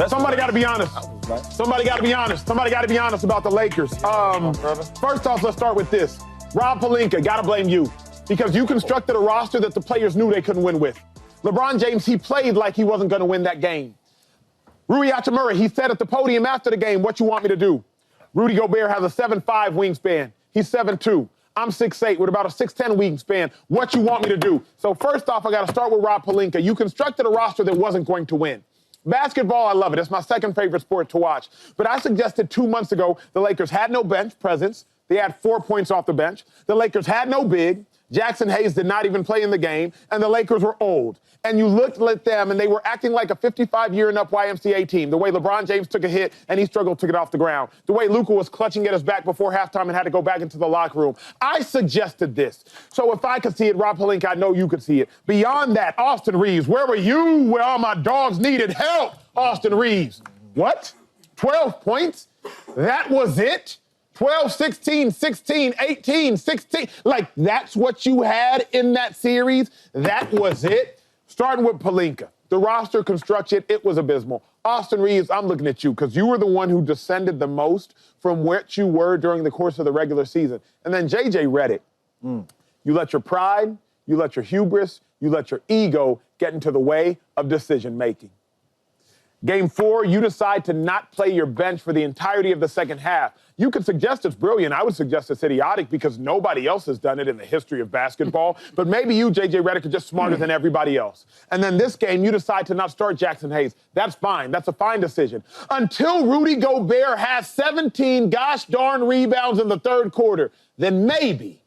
Somebody got to be honest. Somebody got to be honest. Somebody got to be honest about the Lakers. First off, let's start with this. Rob Pelinka, got to blame you. Because you constructed a roster that the players knew they couldn't win with. LeBron James, he played like he wasn't going to win that game. Rui Hachimura, he said at the podium after the game, what you want me to do? Rudy Gobert has a 7'5" wingspan. He's 7'2". I'm 6'8", with about a 6'10" wingspan. What you want me to do? So first off, I got to start with Rob Pelinka. You constructed a roster that wasn't going to win. Basketball, I love it. It's my second favorite sport to watch. But I suggested 2 months ago the Lakers had no bench presence. They had 4 points off the bench. The Lakers had no big. Jackson Hayes did not even play in the game, and the Lakers were old. And you looked at them, and they were acting like a 55-year-and-up YMCA team, the way LeBron James took a hit, and he struggled to get off the ground, the way Luka was clutching at his back before halftime and had to go back into the locker room. I suggested this. So if I could see it, Rob Pelinka, I know you could see it. Beyond that, Austin Reaves, where were you when all my dogs needed help? Austin Reaves. What? 12 points? That was it? 12, 16, 16, 18, 16. Like, that's what you had in that series? That was it? Starting with Pelinka. The roster construction, it was abysmal. Austin Reaves, I'm looking at you because you were the one who descended the most from what you were during the course of the regular season. And then J.J. Redick. You let your pride, you let your hubris, you let your ego get into the way of decision-making. Game 4, you decide to not play your bench for the entirety of the second half. You could suggest it's brilliant. I would suggest it's idiotic because nobody else has done it in the history of basketball. But maybe you, J.J. Redick, are just smarter than everybody else. And then this game, you decide to not start Jackson Hayes. That's fine. That's a fine decision. Until Rudy Gobert has 17 gosh darn rebounds in the third quarter, then maybe,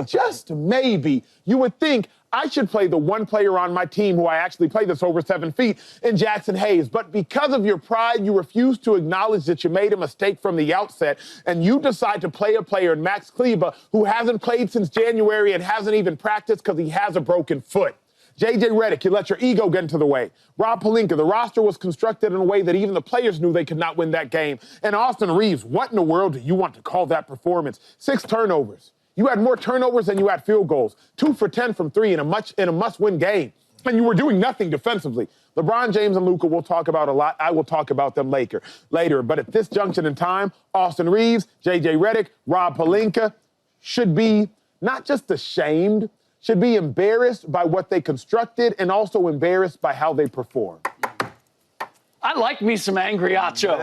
just maybe, you would think I should play the one player on my team who I actually play that's over 7 feet in Jackson Hayes. But because of your pride, you refuse to acknowledge that you made a mistake from the outset, and you decide to play a player in Max Kleber who hasn't played since January and hasn't even practiced because he has a broken foot. J.J. Redick, you let your ego get into the way. Rob Pelinka, the roster was constructed in a way that even the players knew they could not win that game. And Austin Reaves, what in the world do you want to call that performance? 6 turnovers. You had more turnovers than you had field goals. 2 for 10 from 3 in a must-win game. And you were doing nothing defensively. LeBron James and Luka we'll talk about a lot. I will talk about them later. But at this junction in time, Austin Reaves, J.J. Redick, Rob Pelinka should be not just ashamed, should be embarrassed by what they constructed and also embarrassed by how they performed. I like me some angry Acho.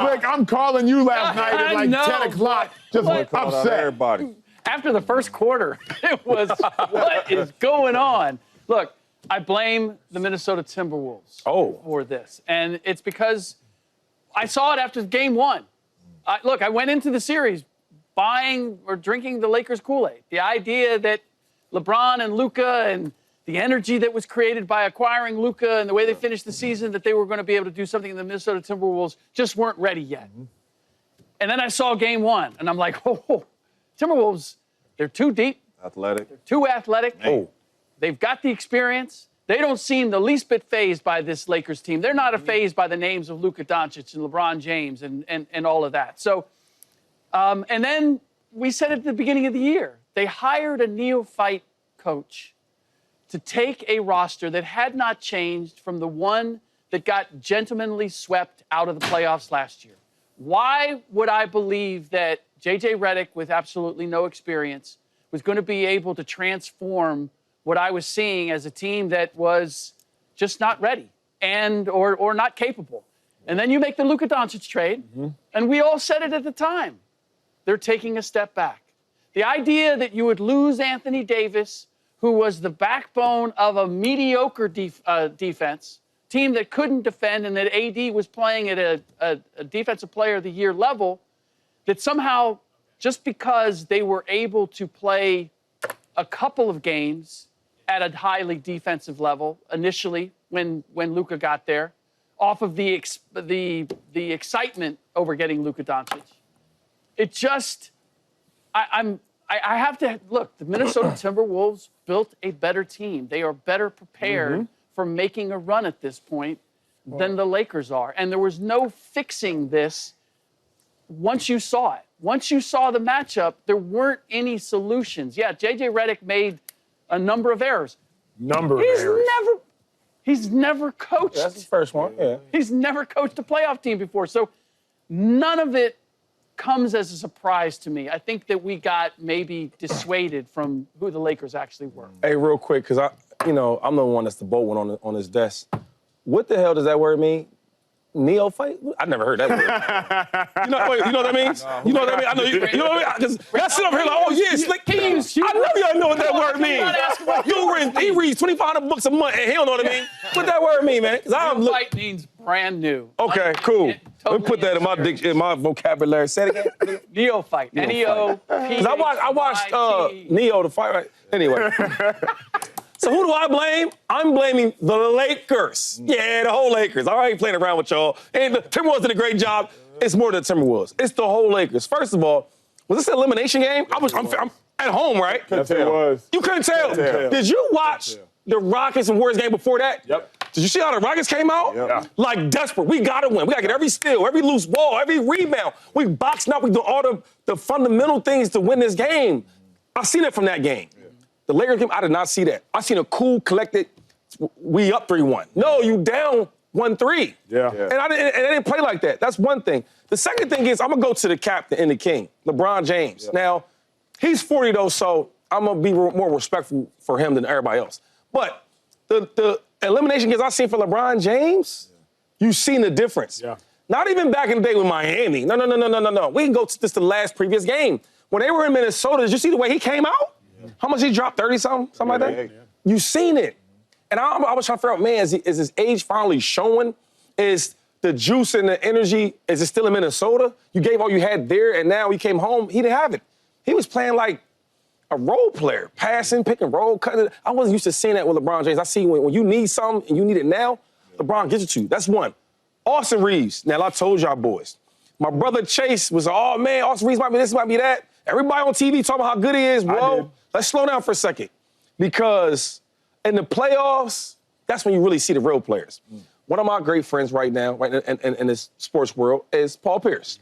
Look, I'm calling you last night at like 10 o'clock, just upset. Everybody. After the first quarter, it was, what is going on? Look, I blame the Minnesota Timberwolves for this. And it's because I saw it after game 1. Look, I went into the series buying or drinking the Lakers Kool-Aid. The idea that LeBron and Luka and the energy that was created by acquiring Luka and the way they finished the season, that they were going to be able to do something, in the Minnesota Timberwolves just weren't ready yet. And then I saw game 1, and I'm like, Timberwolves, they're too deep. Athletic. They're too athletic. They've got the experience. They don't seem the least bit fazed by this Lakers team. They're not fazed by the names of Luka Doncic and LeBron James and all of that. So, and then we said at the beginning of the year, they hired a neophyte coach to take a roster that had not changed from the one that got gentlemanly swept out of the playoffs last year. Why would I believe that J.J. Redick, with absolutely no experience, was going to be able to transform what I was seeing as a team that was just not ready and or not capable? And then you make the Luka Doncic trade, and we all said it at the time. They're taking a step back. The idea that you would lose Anthony Davis, who was the backbone of a mediocre defense, team that couldn't defend, and that AD was playing at a Defensive Player of the Year level, that somehow, just because they were able to play a couple of games at a highly defensive level initially when Luka got there, off of the excitement over getting Luka Doncic, it just, I have to, look, the Minnesota Timberwolves built a better team. They are better prepared for making a run at this point than the Lakers are. And there was no fixing this once you saw it. Once you saw the matchup, there weren't any solutions. Yeah, J.J. Redick made a number of errors. He's never coached. That's his first one, yeah. He's never coached a playoff team before. So none of it comes as a surprise to me. I think that we got maybe dissuaded from who the Lakers actually were. Hey, real quick, because I'm the one that's the bold one on his desk. What the hell does that word mean? Neophyte? I never heard that word. you know what that means? You know what I mean? I know you know what I mean? Because that's up here like, oh yeah, slick. I know y'all know what that word means. He reads 2,500 books a month and he don't know what I mean. What that word mean, man? Neophyte means brand new. Okay, cool. Let me put that in my vocabulary. Say it again. Neophyte. N-E-O-P-H-Y-T. Because I watched Neo the fight. Right? Anyway. So who do I blame? I'm blaming the Lakers. Yeah, the whole Lakers. I ain't playing around with y'all. And the Timberwolves did a great job. It's more than the Timberwolves. It's the whole Lakers. First of all, was this an elimination game? I'm at home, right? Yes, it was. You couldn't tell. Did you watch the Rockets and Warriors game before that? Yep. Did you see how the Rockets came out? Yep. Like desperate. We got to win. We got to get every steal, every loose ball, every rebound. We boxing up. We do all the fundamental things to win this game. I seen it from that game. The Lakers game, I did not see that. I seen a cool, collected, we up 3-1. No, you down 1-3. Yeah. And it didn't play like that. That's one thing. The second thing is I'm going to go to the captain and the king, LeBron James. Yeah. Now, he's 40, though, so I'm going to be more respectful for him than everybody else. But the elimination games I've seen for LeBron James, you've seen the difference. Yeah. Not even back in the day with Miami. No. We can go to just the last previous game. When they were in Minnesota, did you see the way he came out? How much he dropped? 30-something like that? Yeah. You seen it. And I was trying to figure out, man, is his age finally showing? Is the juice and the energy, is it still in Minnesota? You gave all you had there, and now he came home, he didn't have it. He was playing like a role player, passing, pick and roll, cutting it. I wasn't used to seeing that with LeBron James. I see when you need something and you need it now, LeBron gives it to you. That's one. Austin Reaves. Now, I told y'all boys. My brother Chase was, oh, man, Austin Reaves might be this, might be that. Everybody on TV talking about how good he is. Whoa. Let's slow down for a second, because in the playoffs, that's when you really see the real players. One of my great friends right now, in this sports world, is Paul Pierce.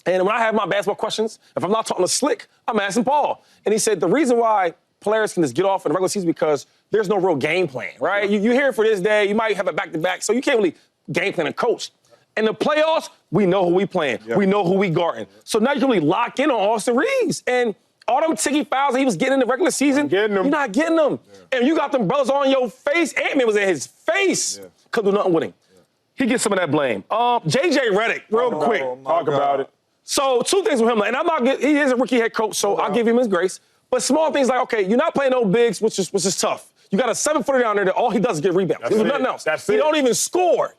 And when I have my basketball questions, if I'm not talking to Slick, I'm asking Paul. And he said the reason why players can just get off in the regular season is because there's no real game plan, right? You're here for this day, you might have a back-to-back, so you can't really game plan and coach. In the playoffs, we know who we playing. Yep. We know who we guarding. So now you can really lock in on Austin Reaves. And all them ticky fouls that he was getting in the regular season, you're not getting them. Yeah. And you got them brothers on your face. Ant-Man was in his face. Yeah. Couldn't do nothing with him. Yeah. He gets some of that blame. JJ Redick, real quick. Talk about it. So two things with him. And he is a rookie head coach, so I'll give him his grace. But small things like, okay, you're not playing no bigs, which is tough. You got a 7-footer down there that all he does is get rebounds. He does nothing else. He don't even score.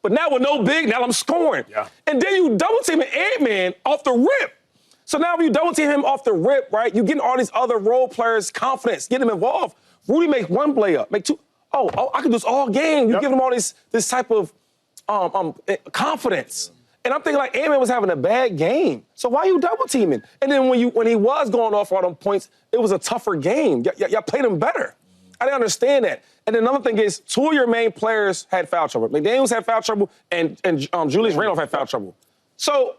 But now with no big, now I'm scoring. Yeah. And then you double team Ant-Man off the rip. So now if you double team him off the rip, right, you're getting all these other role players confidence, get them involved. Rudy make one play up, make two. Oh, I can do this all game. You give them all this type of confidence. And I'm thinking like Ant-Man was having a bad game. So why you double teaming? And then when he was going off all them points, it was a tougher game. Y'all played him better. I didn't understand that. And then another thing is, two of your main players had foul trouble. McDaniels had foul trouble, and Julius Randle had foul trouble. So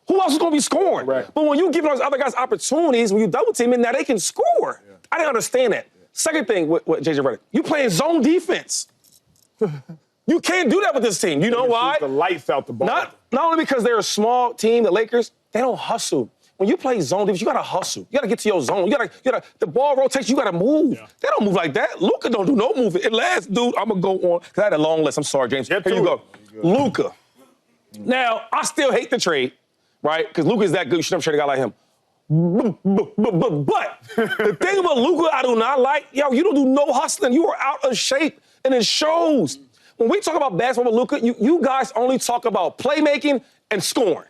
who else is going to be scoring? Right. But when you give those other guys opportunities, when you double team it, now they can score. Yeah. I didn't understand that. Yeah. Second thing with JJ Redick, you playing zone defense. You can't do that with this team. You know why? The lights out the ball. Not only because they're a small team, the Lakers, they don't hustle. When you play zone defense, you gotta hustle. You gotta get to your zone. You gotta. The ball rotates. You gotta move. Yeah. They don't move like that. Luka don't do no moving. And last, dude, I'm gonna go on because I had a long list. I'm sorry, James. Here you go. Luka. Now I still hate the trade, right? Because Luka is that good. You should never trade a guy like him. But the thing about Luka, I do not like. Yo, you don't do no hustling. You are out of shape, and it shows. When we talk about basketball with Luka, you guys only talk about playmaking and scoring.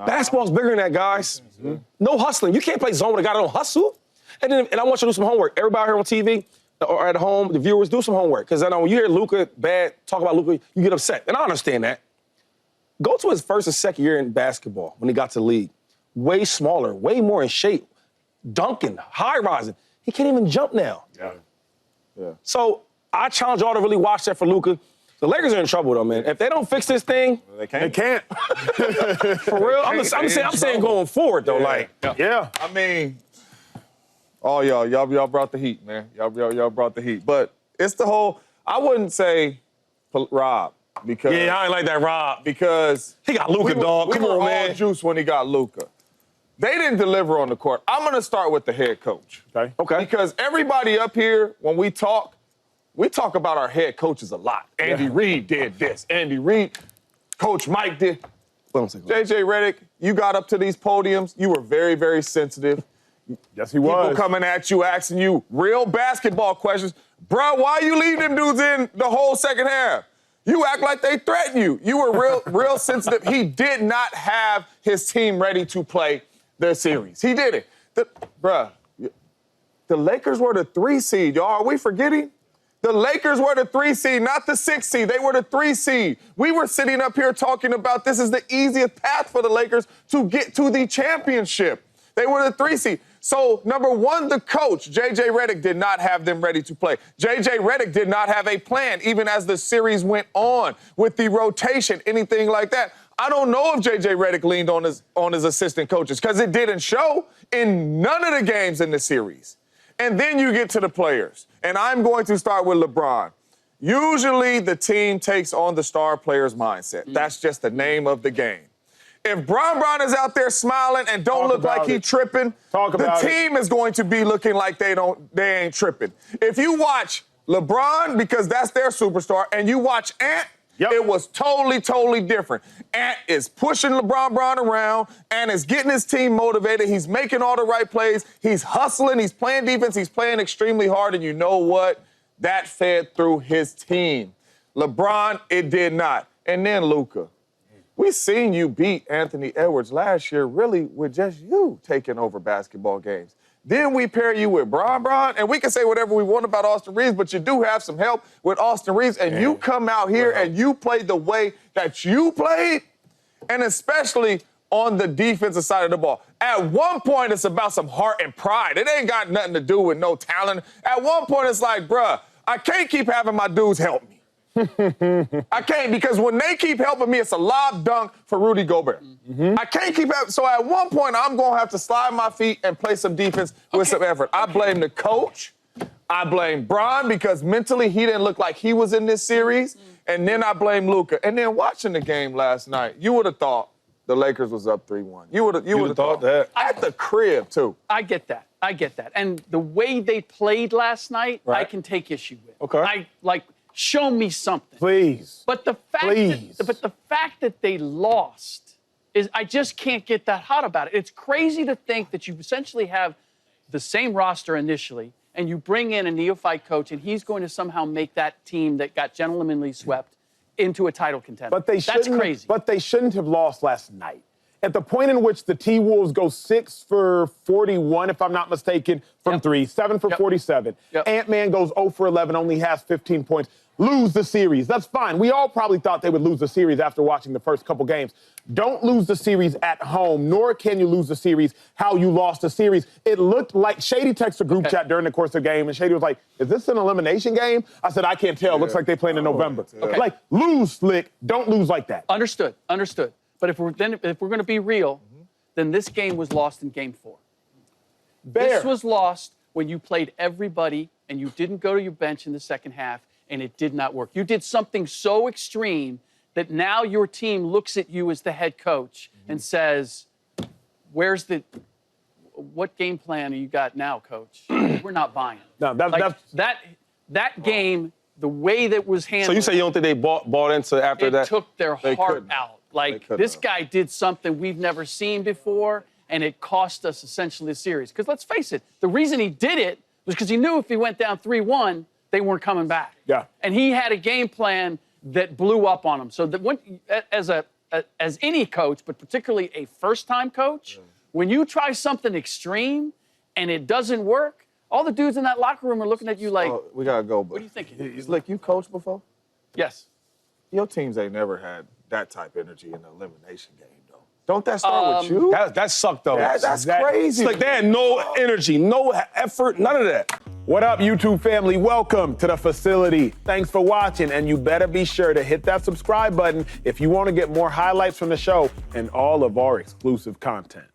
Basketball's bigger than that, guys. Mm-hmm. No hustling. You can't play zone with a guy that don't hustle. And I want you to do some homework. Everybody here on TV or at home, the viewers, do some homework. Because I know when you hear Luka talk about Luka, you get upset. And I understand that. Go to his first and second year in basketball when he got to the league. Way smaller, way more in shape. Dunking, high-rising. He can't even jump now. Yeah. So I challenge y'all to really watch that for Luka. The Lakers are in trouble, though, man. If they don't fix this thing, they can't. For real, I'm saying going forward, though. Yeah. I mean, y'all brought the heat, man. Y'all brought the heat. But it's the whole. I wouldn't say Rob because Yeah, I ain't like that, Rob. because He got Luka, dog. Come we were on, all man. juice when he got Luka. They didn't deliver on the court. I'm going to start with the head coach. Okay. Because everybody up here, when we talk about our head coaches a lot. Andy Reid did this. Andy Reid, Coach Mike did. JJ Redick, you got up to these podiums. You were very, very sensitive. Yes, he was. People coming at you, asking you real basketball questions. Bro, why you leave them dudes in the whole second half? You act like they threaten you. You were real sensitive. He did not have his team ready to play their series. He did it. The Lakers were the 3 seed, y'all. Are we forgetting? The Lakers were the 3 seed, not the 6 seed. They were the 3 seed. We were sitting up here talking about this is the easiest path for the Lakers to get to the championship. They were the 3 seed. So, number one, the coach, J.J. Redick, did not have them ready to play. J.J. Redick did not have a plan, even as the series went on with the rotation, anything like that. I don't know if J.J. Redick leaned on his assistant coaches because it didn't show in none of the games in the series. And then you get to the players. And I'm going to start with LeBron. Usually the team takes on the star player's mindset. That's just the name of the game. If Bron is out there smiling and don't look like he tripping, the team is going to be looking like they ain't tripping. If you watch LeBron, because that's their superstar, and you watch Ant, it was totally, totally different. Ant is pushing LeBron around. Ant is getting his team motivated. He's making all the right plays. He's hustling. He's playing defense. He's playing extremely hard. And you know what? That fed through his team. LeBron, it did not. And then Luka. We seen you beat Anthony Edwards last year really with just you taking over basketball games. Then we pair you with Bron, and we can say whatever we want about Austin Reaves, but you do have some help with Austin Reaves, and you come out here and you play the way that you played, and especially on the defensive side of the ball. At one point, it's about some heart and pride. It ain't got nothing to do with no talent. At one point, it's like, bruh, I can't keep having my dudes help me. I can't, because when they keep helping me, it's a lob dunk for Rudy Gobert. I can't keep having, so at one point, I'm going to have to slide my feet and play some defense with some effort. I blame the coach. I blame Bron because mentally he didn't look like he was in this series. And then I blame Luka. And then watching the game last night, you would have thought the Lakers was up 3-1. You would have thought that. At the crib, too. I get that. And the way they played last night, I can take issue with. Okay. Show me something. Please. But the fact that they lost is I just can't get that hot about it. It's crazy to think that you essentially have the same roster initially and you bring in a neophyte coach and he's going to somehow make that team that got gentlemanly swept into a title contender. That's crazy. But they shouldn't have lost last night. At the point in which the T-Wolves go 6 for 41, if I'm not mistaken, from 3, 7 for 47. Ant-Man goes 0 for 11, only has 15 points. Lose the series. That's fine. We all probably thought they would lose the series after watching the first couple games. Don't lose the series at home, nor can you lose the series how you lost the series. It looked like Shady texted a group chat during the course of the game, and Shady was like, is this an elimination game? I said, I can't tell. Looks like they playing in November. Like, lose, Slick. Don't lose like that. Understood. But if we're going to be real, then this game was lost in Game 4. This was lost when you played everybody and you didn't go to your bench in the second half and it did not work. You did something so extreme that now your team looks at you as the head coach and says, what game plan you got now, coach? We're not buying. No, that game, the way that was handled. So you say you don't think they bought into after that? It took their heart out. Like, this guy did something we've never seen before, and it cost us essentially the series. Because let's face it, the reason he did it was because he knew if he went down 3-1, they weren't coming back. Yeah. And he had a game plan that blew up on him. So that as any coach, but particularly a first-time coach, when you try something extreme and it doesn't work, all the dudes in that locker room are looking at you like, we got to go. What are you thinking? Slick, you coached before? Yes. Your teams ain't never had that type of energy in the elimination game, though. Don't that start with you? That sucked, though. That's crazy. It's like they had no energy, no effort, none of that. What up, YouTube family? Welcome to the facility. Thanks for watching, and you better be sure to hit that subscribe button if you want to get more highlights from the show and all of our exclusive content.